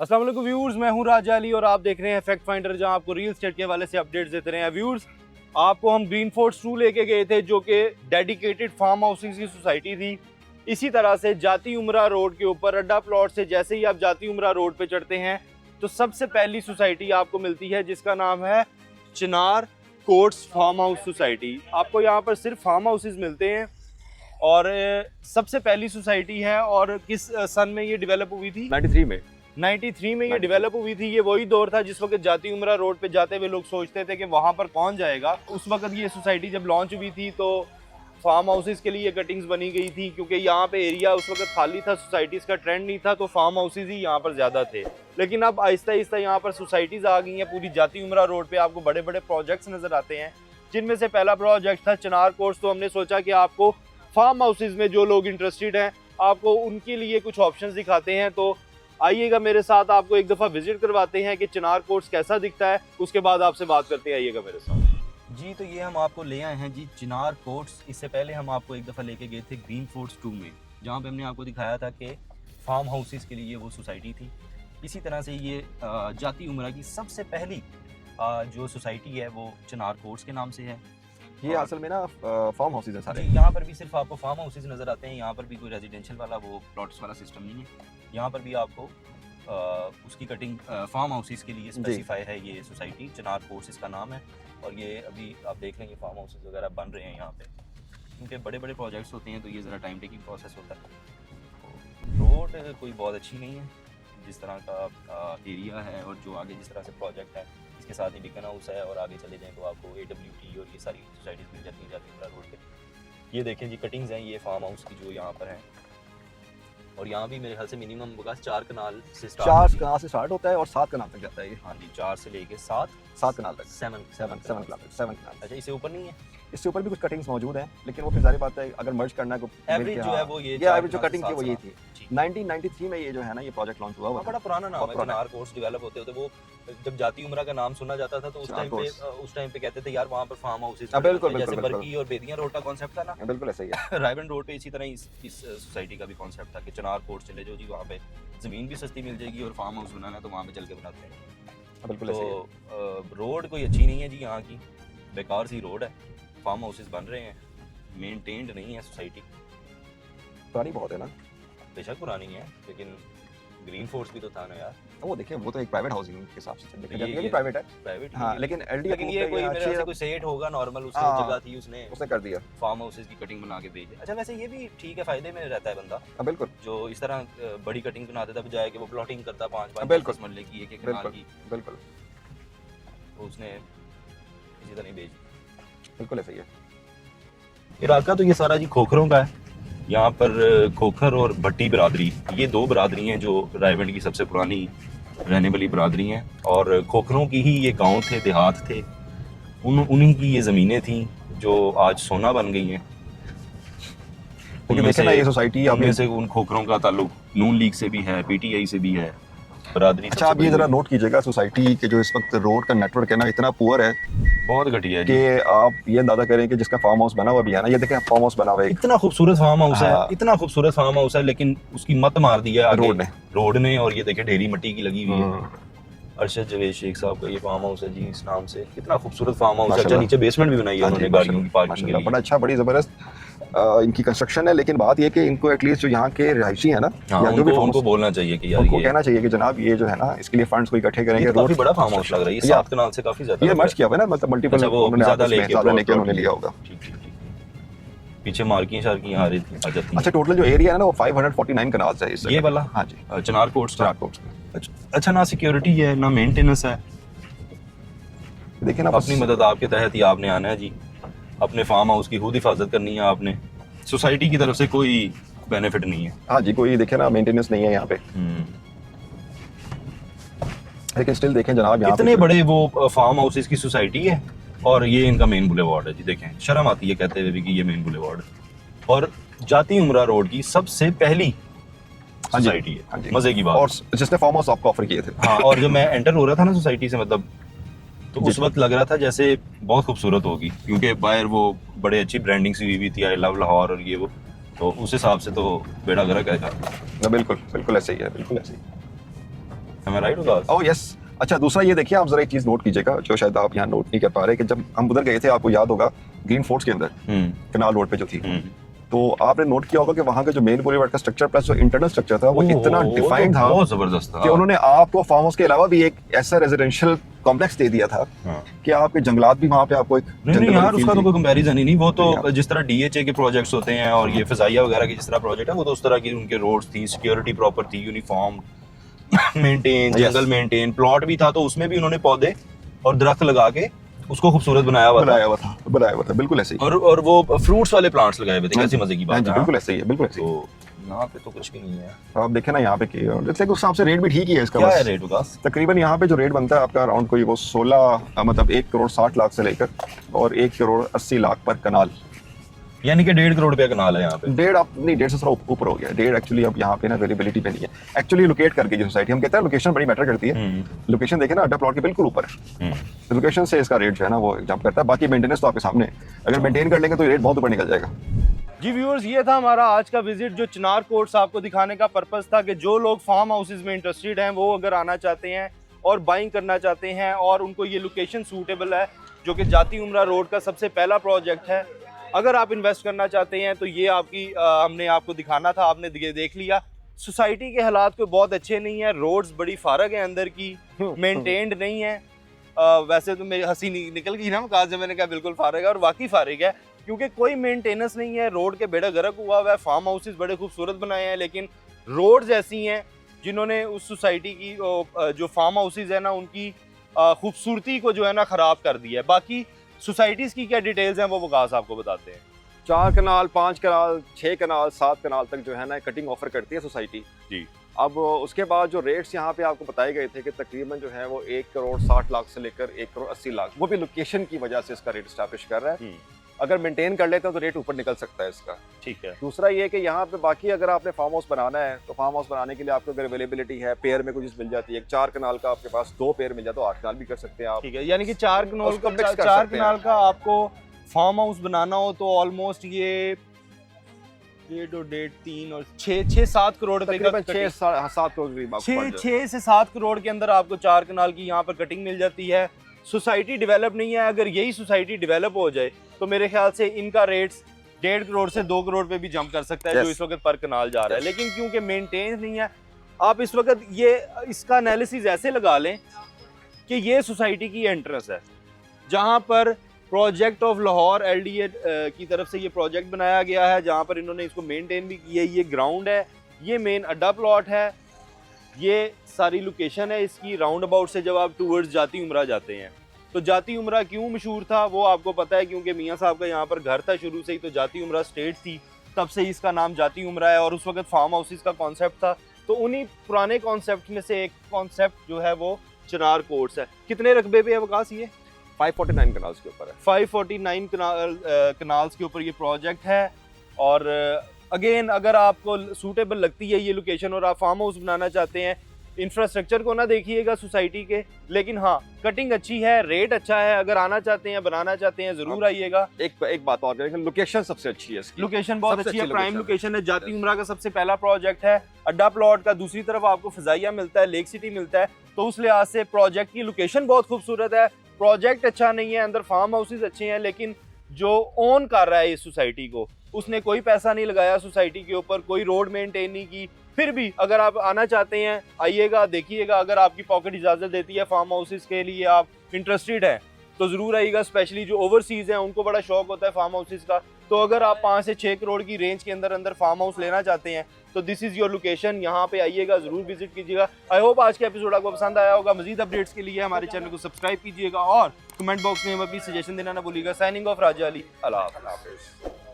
अस्सलाम वालेकुम व्यूअर्स, मैं हूं राजा अली और आप देख रहे हैं फैक्ट फाइंडर, जहां आपको रियल एस्टेट के हवाले से अपडेट्स देते रहे हैं। व्यूअर्स, आपको हम ग्रीन फोर्ट्स 2 लेके गए थे, जो कि डेडिकेटेड फार्म हाउसिंग की सोसाइटी थी। इसी तरह से जाती उमरा रोड के ऊपर अड्डा प्लॉट से जैसे ही आप जाती उमरा रोड पे चढ़ते हैं तो सबसे पहली सोसाइटी आपको मिलती है जिसका नाम है चिनार कोर्ट्स फार्म हाउस सोसाइटी। आपको यहाँ पर सिर्फ फार्म हाउसेज मिलते हैं और सबसे पहली सोसाइटी है। और किस सन में ये डेवलप हुई थी? 93 में ये डेवलप हुई थी। ये वही दौर था जिस वक्त जाती उमरा रोड पे जाते हुए लोग सोचते थे कि वहाँ पर कौन जाएगा। उस वक्त ये सोसाइटी जब लॉन्च हुई थी तो फार्म हाउसेस के लिए कटिंग्स बनी गई थी, क्योंकि यहाँ पे एरिया उस वक्त खाली था, सोसाइटीज़ का ट्रेंड नहीं था, तो फार्म हाउसेज ही यहाँ पर ज़्यादा थे। लेकिन अब आहिस्ता आहिस्ता यहाँ पर सोसाइटीज़ आ गई हैं। पूरी जाती उमरा रोड पर आपको बड़े बड़े प्रोजेक्ट्स नज़र आते हैं, जिनमें से पहला प्रोजेक्ट था चिनार कोर्ट्स। तो हमने सोचा कि आपको फार्म हाउसेज में जो लोग इंटरेस्टेड हैं आपको उनके लिए कुछ ऑप्शंस दिखाते हैं। तो आइएगा मेरे साथ, आपको एक दफ़ा विजिट करवाते हैं कि चिनार कोर्ट्स कैसा दिखता है, उसके बाद आपसे बात करते हैं। आइएगा मेरे साथ जी। तो ये हम आपको ले आए हैं जी चिनार कोर्ट्स। इससे पहले हम आपको एक दफ़ा लेके गए थे ग्रीन फोर्ट्स 2 में, जहाँ पे हमने आपको दिखाया था कि फार्म हाउसेस के लिए वो सोसाइटी थी। इसी तरह से ये जाती उमरा की सबसे पहली जो सोसाइटी है वो चिनार कोर्ट्स के नाम से है। ये असल में ना फार्म हाउसेज हैं सारे। यहाँ पर भी सिर्फ आपको फार्म हाउसेज नज़र आते हैं। यहाँ पर भी कोई रेजिडेंशियल वाला वो प्लॉट्स वाला सिस्टम नहीं है। यहाँ पर भी आपको उसकी कटिंग फार्म हाउसेस के लिए स्पेसिफाई है। ये सोसाइटी चिनार कोर्ट्स इसका नाम है। और ये अभी आप देख लेंगे फार्म हाउसेस वगैरह बन रहे हैं यहाँ पे, क्योंकि बड़े बड़े प्रोजेक्ट्स होते हैं तो ये ज़रा टाइम टेकिंग प्रोसेस होता है। रोड कोई बहुत अच्छी नहीं है जिस तरह का एरिया है, और जो आगे जिस तरह से प्रोजेक्ट है इसके साथ ही डिकन हाउस है, और आगे चले जाएँ तो आपको AWT और ये सारी सोसाइटीज़ मिल जाती हैं जाती उमरा रोड पे। ये देखें जी कटिंग्स हैं ये फार्म हाउस की जो यहाँ पर हैं। और यहाँ भी मेरे ख्याल से मिनिमम बस 4 कनाल से स्टार्ट होता है और 7 कनाल तक जाता है ये। हाँ जी, 4 से लेके 7 कनाल तक। 7 कनाल। अच्छा, इससे ऊपर नहीं है? इससे ऊपर भी कुछ कटिंग्स मौजूद हैं, लेकिन वो फिर जारी बात है अगर मर्ज करना है एवरेज जो है वो ये एवरेज जो कटिंग थी वो ये थी। 1993 में ये जो है ना ये प्रोजेक्ट लॉन्च हुआ। बड़ा पुराना नाम है। चिनार कोर्ट्स डेवलप होते होते वो जब जाती उमरा का नाम सुना जाता था तो उस टाइम पे कहते थे यार वहाँ पर फार्म हाउसेस, जैसे बरकी और बेदियां रोड का कॉन्सेप्ट था ना, बिल्कुल ऐसा ही है। रायबन रोड पे इसी तरह इस सोसाइटी का भी कॉन्सेप्ट था कि चिनार कोर्ट्स चले जाओ जी, वहाँ पे ज़मीन भी सस्ती मिल जाएगी और फार्म हाउस बनाना है तो वहाँ पे चल के बनाते हैं। बिल्कुल ऐसा ही है। तो रोड कोई अच्छी नहीं है जी, यहाँ की बेकार सी रोड है। फार्म हाउसेस बन रहे हैं, मेंटेन्ड नहीं है सोसाइटी। पुरानी बहुत है ना, बेशक पुरानी है, लेकिन ग्रीन फोर्ट्स भी तो था ना यार। वो देखिए वो तो एक प्राइवेट हाउसिंग के हिसाब से देखा जाता है, ये प्राइवेट है। प्राइवेट हाँ, लेकिन एलडी लेकिन ये कोई मेरे ख्याल से कोई सेट होगा नॉर्मल, उसने जगह थी उसने कर दिया, फार्म हाउसेस की कटिंग बना के भेज दिया। अच्छा, वैसे ये भी ठीक है, फायदे में रहता है बंदा। बिल्कुल, जो इस तरह बड़ी कटिंग बना देता बजाय कि वो प्लॉटिंग करता 5-5 मरले की एक कनाल की, बिल्कुल तो उसने इसी तरह भेज दी। बिल्कुल ऐसा ही है। इलाका तो ये सारा जी खोखरों का है। यहाँ पर खोखर और भट्टी बिरादरी, ये 2 बिरादरी हैं जो रायवंड की सबसे पुरानी रहने वाली बिरादरी हैं। और खोखरों की ही ये गांव थे, देहात थे, उन्हीं की ये ज़मीनें थी जो आज सोना बन गई हैं। उनमें से ये सोसाइटी में से उन खोखरों का ताल्लुक नून लीग से भी है, PTI से भी है बिरादरी। अच्छा, आप ये जरा नोट कीजिएगा सोसाइटी के जो इस वक्त रोड का नेटवर्क है ना इतना पुअर है, बहुत घटिया है कि आप ये अंदाजा करें कि जिसका फार्म हाउस बना हुआ भी है ना, ये देखें फार्म हाउस बना हुआ है, इतना खूबसूरत फार्म हाउस है, इतना खूबसूरत फार्म हाउस है, लेकिन उसकी मत मार दी है रोड ने। और ये देखें ढेरी मिट्टी की लगी हुई है। अरशद जवेद शेख साहब का ये फार्म हाउस है जी, इस नाम से। कितना खूबसूरत फार्म हाउस है। अच्छा, नीचे बेसमेंट भी बनाई है उन्होंने गाड़ियों की पार्किंग के लिए। बड़ा अच्छा, बड़ी जबरदस्त इनकी कंस्ट्रक्शन है। लेकिन बात ये कि इनको एटलीस्ट जो यहाँ के रहायशी है ना, उनको बोलना चाहिए कि यार, उनको कहना चाहिए कि जनाब ये जो है ना इसके लिए फंड्स को इकट्ठे करेंगे। काफी बड़ा फार्म हाउस लग रहा है ये, 7 कनाल से काफी ज्यादा। ये मर्ज किया हुआ है ना, मतलब मल्टीपल ज्यादा लेके उन्होंने लिया होगा। पीछे मार्किंग शार्किंग आ जाती है। अच्छा, टोटल जो एरिया है ना वो 549 कनाल है इस ये वाला। हाँ जी, चिनार कोर्ट्स। अच्छा, ना सिक्योरिटी है ना मेंटेनेंस है। देखिए ना, अपनी मदद आपके तहत ही आपने आना है जी, अपने फार्म हाउस की खुद हिफाजत करनी है आपने। सोसाइटी की तरफ से कोई बेनिफिट नहीं है। हाँ जी, कोई देखे ना मेंटेनेंस नहीं है यहाँ पे। लेकिन स्टिल देखें जनाब, यहाँ इतने बड़े वो फार्म हाउसेस की सोसाइटी है और ये इनका मेन बुलेवार्ड है जी। देखें, शर्म आती है कहते हुए भी कि ये मेन बुलेवार्ड है। और जाती उमरा रोड की सबसे पहली सोसाइटी है। मजे की बात, और जिसने फार्म हाउस आपको ऑफर किए थे। हाँ, और जब मैं एंटर हो रहा था ना सोसाइटी से, मतलब तो उस वक्त लग रहा था जैसे बहुत खूबसूरत होगी, क्योंकि बाहर वो बड़े अच्छी ब्रांडिंग सी हुई थी, आई लव लाहौर और ये वो, तो उस हिसाब से तो बेड़ा गर्क है। बिल्कुल बिल्कुल ऐसे ही है, बिल्कुल ऐसे ही। Am I right Udas? Oh yes. अच्छा दूसरा ये देखिए, आप जरा एक चीज नोट कीजिएगा जो शायद आप यहाँ नोट नहीं कर पा रहे, कि जब हम उधर गए थे, आपको याद होगा ग्रीन फोर्ट्स के अंदर कनाल रोड पे जो थी, तो आपने नोट किया होगा कि वहाँ का जो मेन बुलेवार्ड का स्ट्रक्चर प्लस जो इंटरनल स्ट्रक्चर था वो इतना डिफाइंड था, बहुत जबरदस्त था कि उन्होंने आपको फार्म हाउस के अलावा भी एक ऐसा रेजिडेंशियल कॉम्प्लेक्स दे दिया था कि आपके जंगलात भी वहाँ पे आपको एक नहीं यार, वाली उसका feel तो थी। कोई कंपैरिजन ही नहीं। वो तो हाँ। जिस तरह डीएचए के प्रोजेक्ट्स होते हैं और ये फिजाइया वगैरह के जिस तरह प्रोजेक्ट है, वो तो उस तरह की उनके रोड्स थी, सिक्योरिटी प्रॉपर थी, यूनिफॉर्म मेंटेन, Yes. जंगल मेंटेन, प्लॉट भी था, तो उसमें भी उन्होंने पौधे और दरख्त लगा के उसको खूबसूरत बनाया हुआ था। बनाया हुआ था बिल्कुल ऐसे ही। और वो फ्रूट्स वाले प्लांट्स लगाए हुए थे, कैसी मजे की हाँ बात जी, है। बिल्कुल ऐसे ही है, बिल्कुल ऐसे ही। तो यहाँ पे तो कुछ भी नहीं है। तो आप देखें ना यहाँ पे कि उस हिसाब से रेट भी ठीक ही है इसका। क्या बस है रेट उगास? तकरीबन यहाँ पे जो रेट बनता है आपका अराउंड कोई वो 16 मतलब 1 करोड़ 60 लाख से लेकर और 1 करोड़ 80 लाख पर कनाल। यानी कि 1.5 करोड़ रुपया कनाल है यहाँ पे। 1.5 से थोड़ा ऊपर हो गया। 1.5 एक्चुअली अब यहाँ पे ना अवेलेबिलिटी पे नहीं है। एक्चुअली लोकेट करके जो सोसाइटी, हम कहते हैं लोकेशन बड़ी मैटर करती है। लोकेशन देखें ना, अड्डा प्लॉट के बिल्कुल ऊपर है, तो लोकेशन से इसका रेट जो है ना वो जंप करता है। बाकी मेंटेनेंस तो आपके सामने है, अगर मेंटेन कर लेंगे तो रेट बहुत ऊपर निकल जाएगा। जी व्यूअर्स, ये था हमारा आज का विजिट, जो चिनार कोर्ट्स आपको दिखाने का पर्पस था कि जो लोग फार्म हाउसेज में इंटरेस्टेड हैं वो अगर आना चाहते हैं और बाइंग करना चाहते हैं और उनको ये लोकेशन सूटेबल है, जो कि जाती उमरा रोड का सबसे पहला प्रोजेक्ट है। अगर आप इन्वेस्ट करना चाहते हैं तो ये आपकी हमने आपको दिखाना था, आपने देख लिया। सोसाइटी के हालात कोई बहुत अच्छे नहीं है, रोड्स बड़ी फारग है अंदर की, मेंटेन्ड नहीं है। वैसे तो मेरी हंसी निकल गई ना कहा से, मैंने कहा बिल्कुल फारग है, और वाकई फारग है क्योंकि कोई मेंटेनेंस नहीं है। रोड के बेड़ा गर्क हुआ हुआ है, फार्म हाउसेज बड़े खूबसूरत बनाए हैं, लेकिन रोड्स ऐसी हैं जिन्होंने उस सोसाइटी की जो फार्म हाउसेज है ना उनकी खूबसूरती को जो है ना ख़राब कर दिया है। बाकी सोसाइटीज़ की क्या डिटेल्स हैं वो वकास आपको बताते हैं। 4 कनाल, 5 कनाल, 6 कनाल, 7 कनाल तक जो है ना कटिंग ऑफर करती है सोसाइटी जी। अब उसके बाद जो रेट्स यहाँ पे आपको बताए गए थे कि तकरीबन जो है वो 1 करोड़ 60 लाख से लेकर 1 करोड़ 80 लाख, वो भी लोकेशन की वजह से इसका रेट स्टैब्लिश कर रहा है। अगर मेंटेन कर लेते हैं तो रेट ऊपर निकल सकता है इसका। ठीक है। दूसरा ये कि यहाँ पे बाकी अगर आपने फार्म हाउस बनाना है तो फार्म हाउस बनाने के लिए आपको अगर अवेलेबिलिटी है, पेयर में कुछ मिल जाती है, 4 कनाल का आपके पास 2 पेयर मिल जाए तो 8 कनाल भी कर सकते हैं आप। ठीक है, यानी कि 4 कनाल उसको mix कर 4 सकते हैं। कनाल का आपको फार्म हाउस बनाना हो तो ऑलमोस्ट ये 1.5 और 6-7 करोड़ रुपए का, तकरीबन 6-7 करोड़ करीब आपको पड़ जाए। 6 से 7 करोड़ के अंदर आपको 4 कनाल की यहाँ पर कटिंग मिल जाती है। सोसाइटी डेवलप नहीं है, अगर यही सोसाइटी डेवलप हो जाए तो मेरे ख्याल से इनका रेट्स 1.5 करोड़ से 2 करोड़ पे भी जंप कर सकता है, जो इस वक्त पर कनाल जा रहा है। लेकिन क्योंकि मेंटेन नहीं है, आप इस वक्त ये इसका एनालिसिस ऐसे लगा लें कि ये सोसाइटी की एंट्रेंस है, जहाँ पर प्रोजेक्ट ऑफ लाहौर LDA की तरफ से ये प्रोजेक्ट बनाया गया है, जहाँ पर इन्होंने इसको मेंटेन भी किया है। ये ग्राउंड है, ये मेन अड्डा प्लॉट है, ये सारी लोकेशन है इसकी। राउंड अबाउट से जब आप टूवर्ड्स जाती उमरा जाते हैं तो जाती उमरा क्यों मशहूर था वो आपको पता है, क्योंकि मियाँ साहब का यहाँ पर घर था शुरू से ही, तो जाती उमरा स्टेट थी, तब से ही इसका नाम जाती उमरा है। और उस वक्त फार्म हाउसेस का कॉन्सेप्ट था, तो उन्हीं पुराने कॉन्सेप्ट में से एक कॉन्सेप्ट जो है वो चिनार कोर्ट्स है। कितने रकबे पे है वकास? ये 549 कनाल्स के ऊपर है। 549 कनाल्स के ऊपर ये प्रोजेक्ट है। और अगेन अगर आपको सूटेबल लगती है ये लोकेशन और आप फार्म हाउस बनाना चाहते हैं, इंफ्रास्ट्रक्चर को ना देखिएगा सोसाइटी के, लेकिन हाँ कटिंग अच्छी है, रेट अच्छा है। अगर आना चाहते हैं, बनाना चाहते हैं, जरूर आइएगा। एक बात और है, लोकेशन सबसे अच्छी है इसकी। लोकेशन बहुत सबसे अच्छी है, अच्छी प्राइम location लोकेशन है। जाती उमरा का सबसे पहला प्रोजेक्ट है, अड्डा प्लॉट का। दूसरी तरफ आपको फिजाइया मिलता है, लेक सिटी मिलता है, तो उस लिहाज से प्रोजेक्ट की लोकेशन बहुत खूबसूरत है। प्रोजेक्ट अच्छा नहीं है, अंदर फार्म हाउसेज अच्छे हैं, लेकिन जो ओन कर रहा है इस सोसाइटी को उसने कोई पैसा नहीं लगाया सोसाइटी के ऊपर, कोई रोड मेंटेन नहीं की। फिर भी अगर आप आना चाहते हैं आइएगा, देखिएगा। अगर आपकी पॉकेट इजाज़त देती है फार्म हाउसेज के लिए, आप इंटरेस्टेड हैं तो ज़रूर आइएगा। स्पेशली जो ओवरसीज़ हैं उनको बड़ा शौक होता है फार्म हाउसेज का, तो अगर आप 5 से 6 करोड़ की रेंज के अंदर फार्म हाउस लेना चाहते हैं तो दिस इज़ योर लोकेशन। यहाँ पे आइएगा, ज़रूर विजिट कीजिएगा। आई होप आज के एपिसोड आपको पसंद आया होगा। मजीद अपडेट्स के लिए हमारे चैनल को सब्सक्राइब कीजिएगा और कमेंट बॉक्स में हमें अपनी सजेशन देना ना भूलिएगा। साइनिंग ऑफ राजा अली, अल्लाह हाफ़िज़।